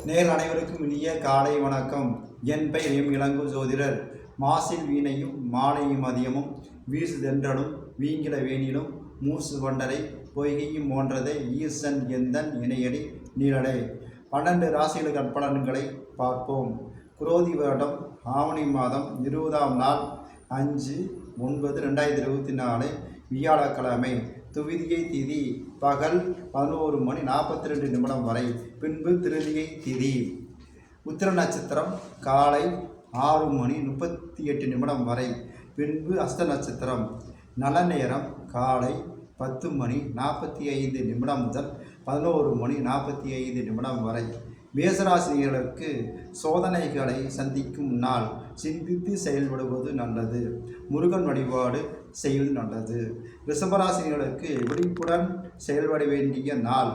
நேர் அனைவருக்கும் இனிய காலை வணக்கம். என் பெயர் இளங்கோ ஜோதிடர். மாசில் வீணையும் மாலையும் மதியமும் வீசுதென்றலும் வீங்கில வேணிலும் மூசு வண்டரை பொய்கையும் போன்றதை ஈசன் எந்தன் இணையடி நீளடே. 12 ராசிகளுக்கு அற்பலன்களை பார்ப்போம். குரோதி வருடம் ஆவணி மாதம் 20ஆம் நாள் 5/9/2024 வியாழக்கிழமை. துவிதியை திதி பகல் 11:42 வரை, பின்பு திருதியை திதி. உத்திர நட்சத்திரம் காலை 6:38 வரை, பின்பு அஸ்த நட்சத்திரம். நல்ல நேரம் காலை 10:45 முதல் 11:45 வரை. மேசராசினியர்களுக்கு சோதனைகளை சந்திக்கும் நாள். சிந்தித்து செயல்படுவது நல்லது. முருகன் வழிபாடு செய்வது நல்லது. ரிஷபராசினியர்களுக்கு விழிப்புடன் செயல்பட வேண்டிய நாள்.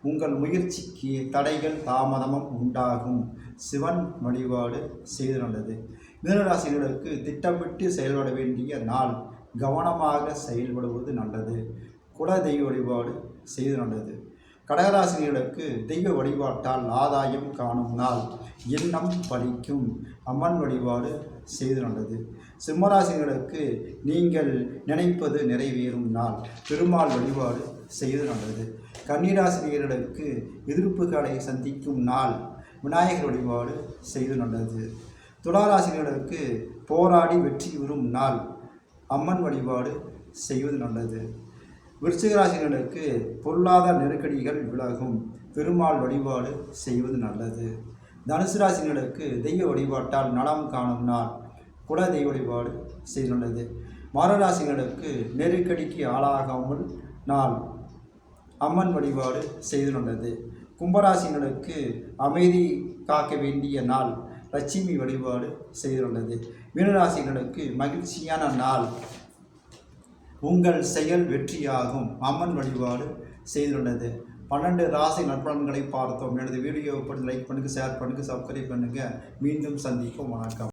உங்கள் முயற்சிக்கு தடைகள் தாமதமும் உண்டாகும். சிவன் வழிபாடு செய்வது நல்லது. மீனராசினியர்களுக்கு திட்டமிட்டு செயல்பட வேண்டிய நாள். கவனமாக செயல்படுவது நல்லது. குல தெய்வ வழிபாடு செய்வது நல்லது. கடகராசினியர்களுக்கு தெய்வ வழிபாட்டால் ஆதாயம் காணும் நாள். எண்ணம் பலிக்கும். அம்மன் வழிபாடு செய்வது நல்லது. சிம்மராசினியர்களுக்கு நீங்கள் நினைப்பது நிறைவேறும் நாள். பெருமாள் வழிபாடு செய்வது நல்லது. கன்னிராசினியர்களுக்கு எதிர்ப்புகளை சந்திக்கும் நாள். விநாயகர் வழிபாடு செய்வது நல்லது. துளாராசினியர்களுக்கு போராடி வெற்றி பெறும் நாள். அம்மன் வழிபாடு செய்வது நல்லது. விருச்சிக ராசிகளுக்கு பொருளாதார நெருக்கடிகள் விலகும். பெருமாள் வழிபாடு செய்வது நல்லது. தனுசு ராசிகளுக்கு தெய்வ வழிபாட்டால் நலம் காணும் நாள். குல தெய்வ வழிபாடு செய்வது நல்லது. மகராசிகளுக்கு நெருக்கடிக்கு ஆளாகாமல் நாள். அம்மன் வழிபாடு செய்வது நல்லது. கும்பராசிகளுக்கு அமைதி காக்க வேண்டிய நாள். லட்சுமி வழிபாடு செய்வது நல்லது. மீனராசிகளுக்கு மகிழ்ச்சியான நாள். உங்கள் செயல் வெற்றியாகும். அம்மன் வழிபாடு செய்துள்ளது. 12 ராசி நற்பலன்களை பார்த்தோம். எனது வீடியோவை லைக் பண்ணுங்கள், ஷேர் பண்ணுங்கள், சப்ஸ்கிரைப் பண்ணுங்கள். மீண்டும் சந்திப்போம். வணக்கம்.